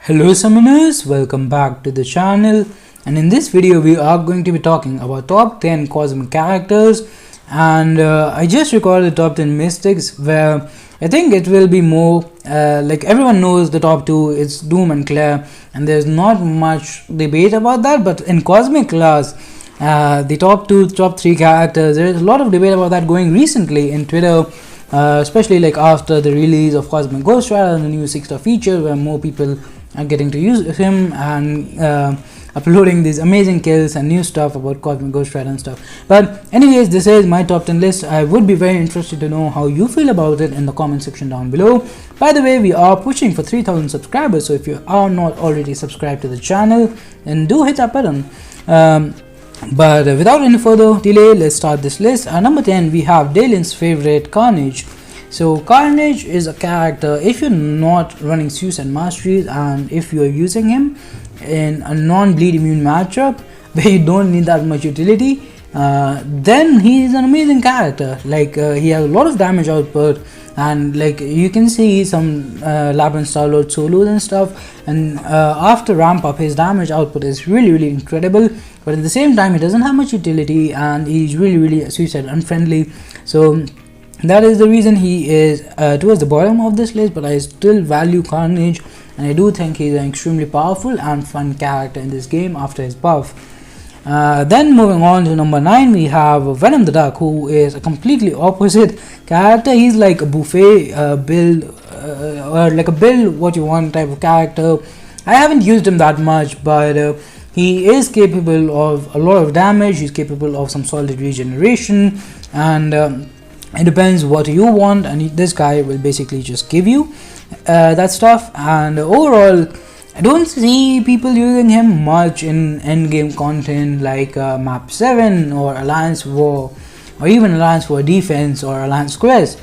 Hello summoners, welcome back to the channel, and in this video we are going to be talking about top 10 cosmic characters. And I just recorded the top 10 mystics, where I think it will be more like everyone knows the top 2 is Doom and Claire, and there's not much debate about that. But in cosmic class, the top 3 characters, there's a lot of debate about that going recently in Twitter, especially like after the release of Cosmic Ghost Rider and the new 6-star feature, where more people are getting to use him and uploading these amazing kills and new stuff about Cosmic Ghost Rider and stuff. But anyways, this is my top 10 list. I would be very interested to know how you feel about it in the comment section down below. By the way, we are pushing for 3,000 subscribers, so if you are not already subscribed to the channel, then do hit that button. But without any further delay, let's start this list. At number 10, we have Dalen's favorite, Carnage. So Carnage is a character, if you're not running Suicide Masteries and if you're using him in a non-bleed immune matchup where you don't need that much utility, then he is an amazing character. Like he has a lot of damage output, and like you can see some Labyrinth Starlord solos and stuff, and after ramp up his damage output is really incredible. But at the same time, he doesn't have much utility and he's really suicide unfriendly. So that is the reason he is towards the bottom of this list, but I still value Carnage, and I do think he's an extremely powerful and fun character in this game after his buff. Then moving on to number 9, we have Venom the Duck, who is a completely opposite character. He's like a buffet build, or like a build what you want type of character. I haven't used him that much, but he is capable of a lot of damage. He's capable of some solid regeneration, and it depends what you want, and this guy will basically just give you that stuff. And overall, I don't see people using him much in endgame content like map 7 or Alliance War, or even Alliance War Defense or Alliance Quest.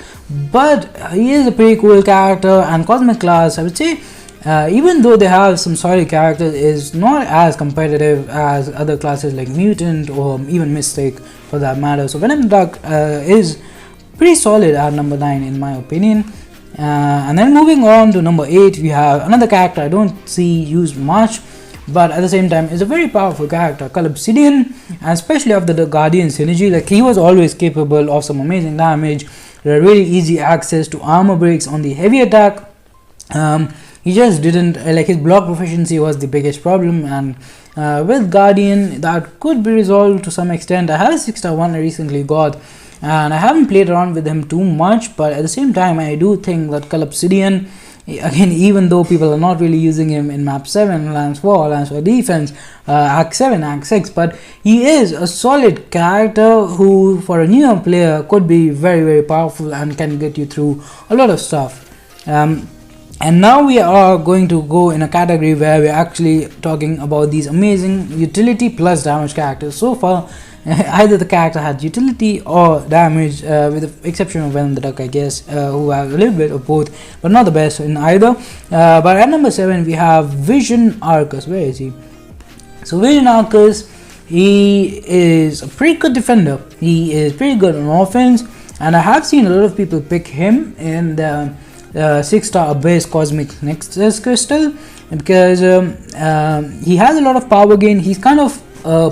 But he is a pretty cool character, and Cosmic class, I would say, even though they have some solid characters, is not as competitive as other classes like Mutant or even Mystic for that matter. So Venom Duck is pretty solid at number 9 in my opinion. And then moving on to number 8, we have another character I don't see used much, but at the same time is a very powerful character called Obsidian, and especially after the Guardian synergy. Like he was always capable of some amazing damage, really easy access to armor breaks on the heavy attack. He just didn't like, his block proficiency was the biggest problem, and with Guardian that could be resolved to some extent. I have a 6-star one I recently got, and I haven't played around with him too much, but at the same time I do think that Obsidian, again, even though people are not really using him in map 7, Alliance War Defense, Act 7, Act 6, but he is a solid character who for a newer player could be very powerful and can get you through a lot of stuff. And now we are going to go in a category where we're actually talking about these amazing utility plus damage characters. So far, either the character had utility or damage, with the exception of Venom the Duck, I guess, who have a little bit of both, but not the best in either. But at number 7, we have Vision Arcus. Where is he? So Vision Arcus, he is a pretty good defender. He is pretty good on offense, and I have seen a lot of people pick him in the 6-star Abyss Cosmic Nexus Crystal, because he has a lot of power gain. He's kind of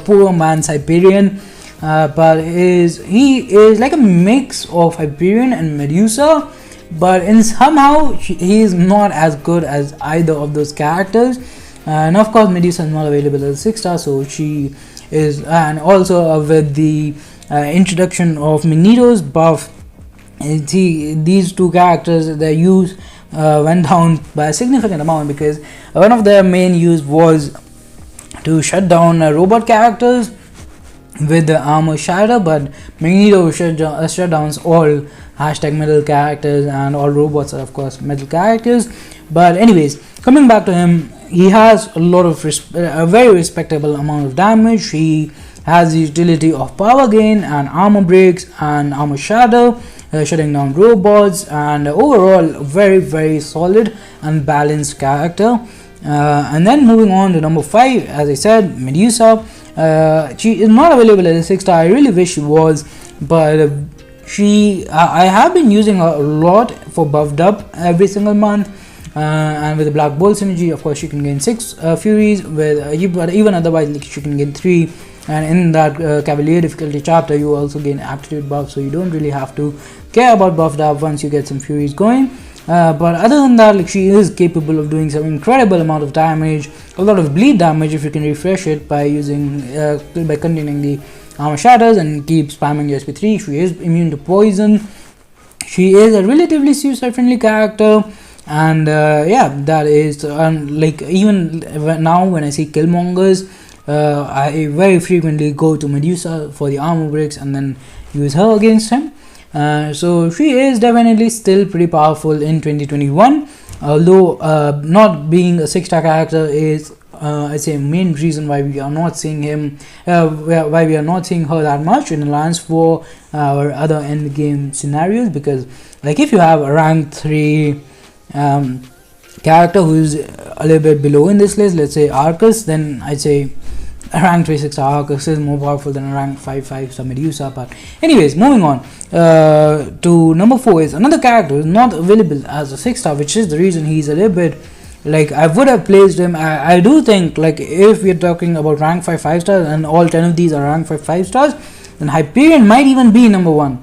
poor man's Hyperion, but he is like a mix of Hyperion and Medusa, but in somehow he is not as good as either of those characters. And of course Medusa is not available as a 6-star, so she is, and also with the introduction of Magneto's buff, these two characters, their use went down by a significant amount, because one of their main use was to shut down robot characters with the armor shatter, but Magneto shutdowns all #metal characters, and all robots are of course metal characters. But anyways, coming back to him, he has a lot of a very respectable amount of damage. He has the utility of power gain and armor breaks and armor shatter, shutting down robots, and overall very solid and balanced character. And then moving on to number 5, as I said, Medusa. She is not available as a 6-star. I really wish she was, but I have been using her a lot for buffed up every single month, and with the Black Bolt synergy, of course, she can gain 6 Furies. But even otherwise, like, she can gain 3. And in that Cavalier difficulty chapter, you also gain aptitude buff, so you don't really have to care about buffed up once you get some Furies going. But other than that, like, she is capable of doing some incredible amount of damage, a lot of bleed damage if you can refresh it by using by continuing the armor shatters and keep spamming your SP3. She is immune to poison. She is a relatively suicide friendly character, and yeah, that is like, even now when I see Killmongers, I very frequently go to Medusa for the armor breaks and then use her against him. So she is definitely still pretty powerful in 2021, although not being a 6-star character is I'd say main reason why we are not seeing him, why we are not seeing her that much in Alliance for our other end game scenarios. Because, like, if you have a rank 3 character who's a little bit below in this list, let's say Arcus, then I'd say a rank 3-6-star Arcus is more powerful than a rank 5-5-star Medusa. But anyways, moving on to number 4 is another character who's not available as a 6-star, which is the reason he's a little bit, like, I would have placed him. I do think, like, if we're talking about rank 5 stars and all 10 of these are rank 5 stars, then Hyperion might even be number 1.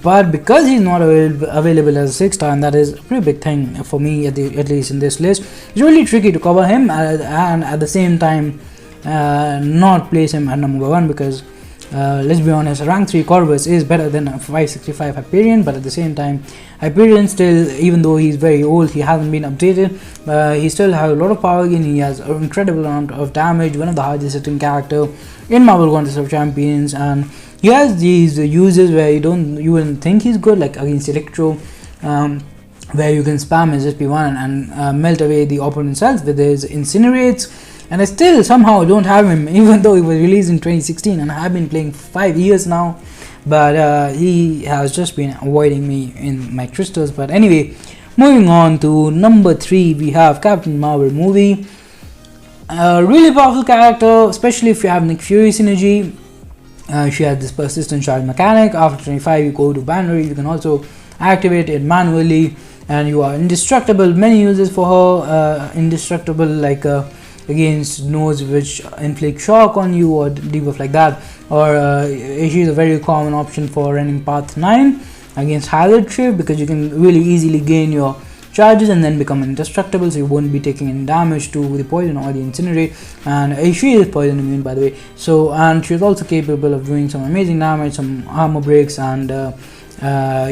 But because he's not available as a 6-star, and that is a pretty big thing for me, at least in this list, it's really tricky to cover him and at the same time not place him at number 1, because let's be honest, rank 3 Corvus is better than a 565 Hyperion. But at the same time, Hyperion still, even though he's very old, he hasn't been updated, he still has a lot of power gain. He has an incredible amount of damage, one of the hardest hitting character in Marvel Contest of Champions, and he has these uses where you wouldn't think he's good, like against Electro, where you can spam his SP1 and melt away the opponent's health with his Incinerates. And I still somehow don't have him, even though he was released in 2016 and I have been playing for 5 years now. But he has just been avoiding me in my crystals. But anyway, moving on to number 3, we have Captain Marvel movie. A really powerful character, especially if you have Nick Fury synergy. She has this persistent charge mechanic. After 25, you go to binary. You can also activate it manually, and you are indestructible. Many uses for her. Indestructible, like against nodes which inflict shock on you or debuff like that, or she is a very common option for running path 9 against Hazard Shift, because you can really easily gain your charges and then become indestructible, so you won't be taking any damage to the poison or the incinerate. And she is poison immune, by the way. So, and she is also capable of doing some amazing damage, some armor breaks, and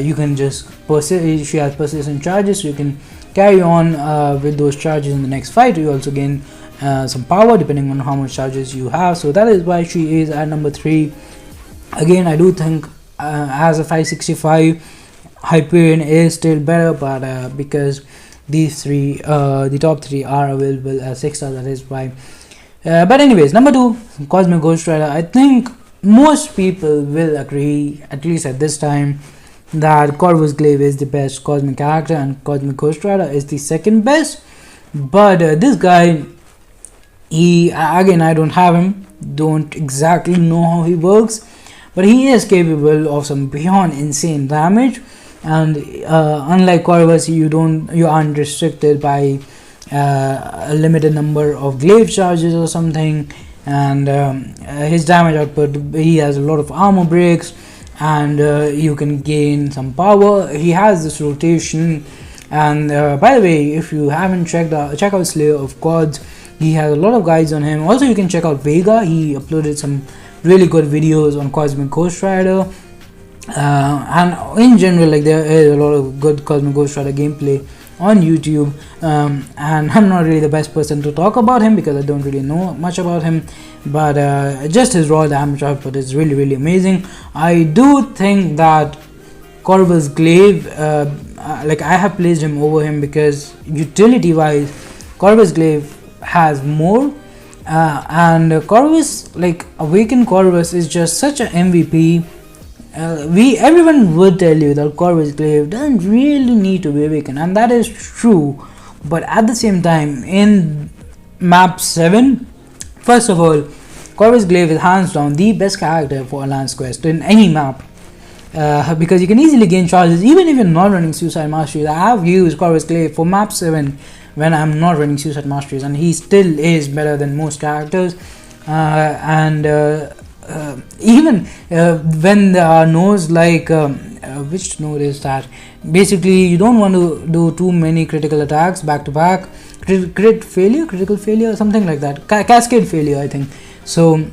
you can just she has persistent charges, so you can carry on with those charges in the next fight. You also gain some power depending on how much charges you have. So that is why she is at number 3. Again, I do think as a 565, Hyperion is still better, but because these three, the top 3 are available as 6-star, that is why. But anyways, number 2, Cosmic Ghost Rider. I think most people will agree, at least at this time, that Corvus Glaive is the best cosmic character and Cosmic Ghost Rider is the second best. But this guy, again, I don't have him, don't exactly know how he works, but he is capable of some beyond insane damage. And unlike Corvus, you aren't restricted by a limited number of glaive charges or something. And his damage output, he has a lot of armor breaks, and you can gain some power. He has this rotation, and by the way, if you haven't check out Slayer of Gods, he has a lot of guides on him. Also, you can check out Vega. He uploaded some really good videos on Cosmic Ghost Rider, and in general, like, there is a lot of good Cosmic Ghost Rider gameplay on YouTube, and I'm not really the best person to talk about him because I don't really know much about him, but just his raw damage output is really, really amazing. I do think that Corvus Glaive, like, I have placed him over him because utility wise Corvus Glaive has more, and Corvus, like, Awakened Corvus is just such an MVP. Everyone would tell you that Corvus Glaive doesn't really need to be awakened, and that is true. But at the same time, in map 7, first of all, Corvus Glaive is hands down the best character for Alliance Quest in any map. because you can easily gain charges even if you're not running Suicide Masteries. I have used Corvus Clay for map 7 when I'm not running Suicide Masteries, and he still is better than most characters. Even when there are nodes like which node is that? Basically, you don't want to do too many critical attacks back to back. Critical failure, something like that. Cascade failure, I think. So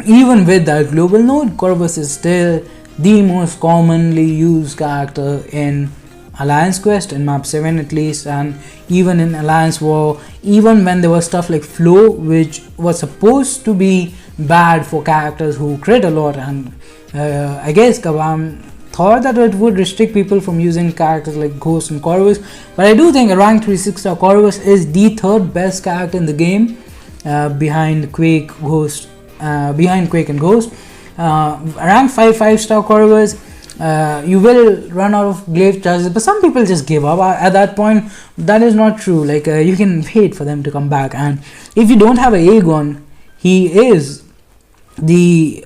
even with that global node, Corvus is still the most commonly used character in Alliance Quest, in map 7 at least, and even in Alliance War, even when there was stuff like Flow, which was supposed to be bad for characters who crit a lot, and I guess Kabam thought that it would restrict people from using characters like Ghost and Corvus, but I do think a rank 3 6-star Corvus is the third best character in the game, behind Quake and Ghost. Rank 5 5-star Corvus, you will run out of glaive charges, but some people just give up at that point. That is not true. Like you can wait for them to come back, and if you don't have a Aegon, he is the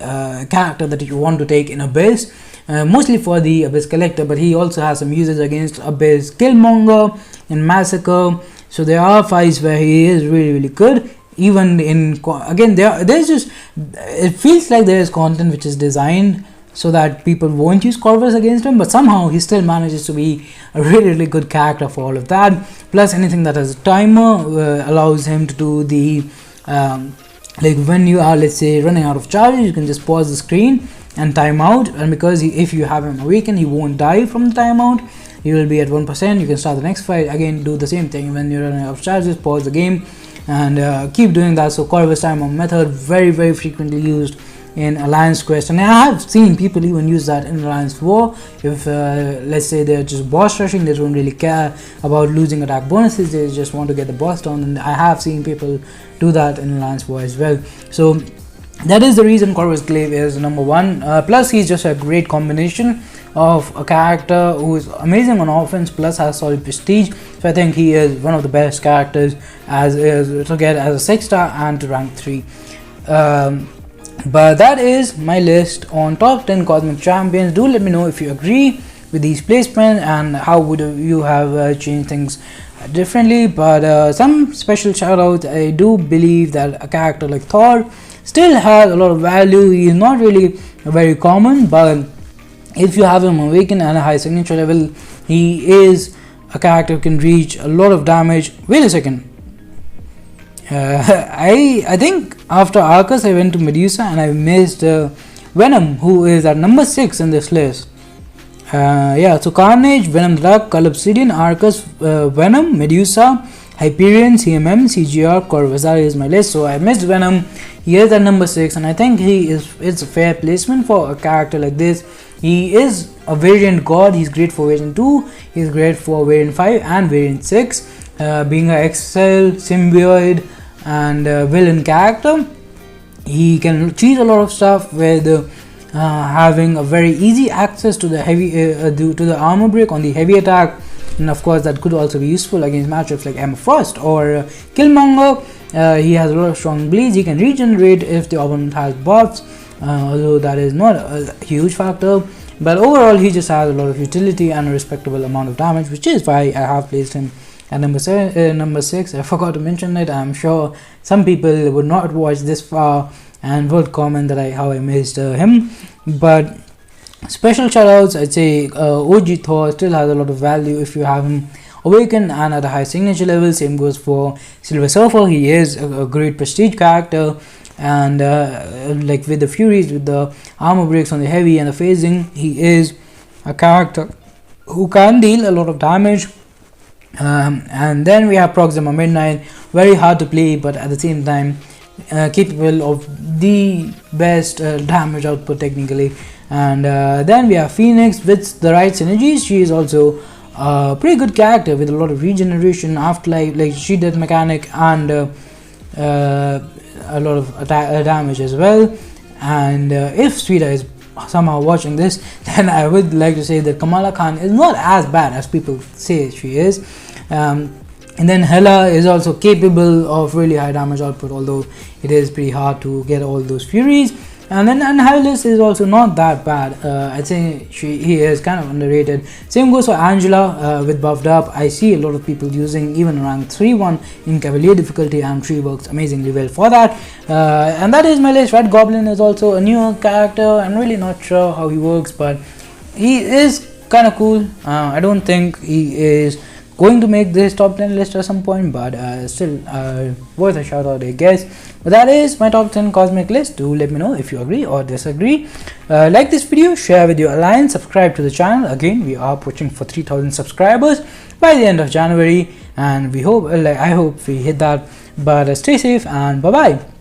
character that you want to take in Abyss, mostly for the Abyss Collector, but he also has some uses against Abyss Killmonger and Massacre. So there are fights where he is really good. Even in, again, there's just, it feels like there is content which is designed so that people won't use Corvus against him, but somehow he still manages to be a really good character for all of that. Plus anything that has a timer allows him to do the like when you are, let's say, running out of charges, you can just pause the screen and time out, and because if you have him awakened, he won't die from the timeout. He will be at 1%. You can start the next fight again, do the same thing. When you're running out of charges, pause the game and keep doing that. So Corvus timer method very frequently used in Alliance Quest, and I have seen people even use that in Alliance War. If let's say they're just boss rushing, they don't really care about losing attack bonuses, they just want to get the boss down, and I have seen people do that in Alliance War as well. So that is the reason Corvus Glaive is number 1. Plus he's just a great combination of a character who is amazing on offense plus has solid prestige. So I think he is one of the best characters to get as a 6-star and to rank 3. But that is my list on top 10 cosmic champions. Do let me know if you agree with these placements and how would you have changed things differently. But some special shout outs. I do believe that a character like Thor still has a lot of value. He is not really very common, but if you have him awakened at a high signature level, he is a character who can reach a lot of damage. Wait a second. I think after Arcus I went to Medusa and I missed Venom, who is at number 6 in this list. Yeah, so Carnage, Venom Duck, Obsidian, Arcus, Venom, Medusa, Hyperion, CMM, CGR, Corvus. That is my list. So I missed Venom. He is at number 6, and I think it's a fair placement for a character like this. He is a variant god. He's great for variant 2, he's great for variant 5 and variant 6. Being an XL, symbiote and villain character, he can cheat a lot of stuff with having a very easy access to the heavy to the armor break on the heavy attack, and of course that could also be useful against matchups like Emma Frost or Killmonger. He has a lot of strong bleeds. He can regenerate if the opponent has buffs, although that is not a huge factor, but overall he just has a lot of utility and a respectable amount of damage, which is why I have placed him at number 6. I forgot to mention it. I'm sure some people would not watch this far and would comment that how I missed him. But special shoutouts, I'd say OG Thor still has a lot of value if you have him awakened and at a high signature level. Same goes for Silver Surfer. He is a great prestige character, and like with the Furies, with the armor breaks on the heavy and the phasing, he is a character who can deal a lot of damage. And then we have Proxima Midnight, very hard to play but at the same time capable of the best damage output technically. And then we have Phoenix with the right synergies. She is also a pretty good character with a lot of regeneration, afterlife, like she did mechanic, and a lot of damage as well. And if Sweeta is somehow watching this, then I would like to say that Kamala Khan is not as bad as people say she is. And then Hela is also capable of really high damage output, although it is pretty hard to get all those Furies. And then Annihilus is also not that bad. I think he is kind of underrated. Same goes for Angela with buffed up. I see a lot of people using even rank 3-1 in Cavalier difficulty, and she works amazingly well for that. And that is my list. Red Goblin is also a newer character. I'm really not sure how he works, but he is kind of cool. I don't think he is going to make this top 10 list at some point, but still worth a shout out, I guess. But that is my top 10 cosmic list. Do let me know if you agree or disagree. Like this video, share with your alliance, subscribe to the channel. Again, we are pushing for 3,000 subscribers by the end of January, and we hope I hope we hit that. But stay safe and bye bye.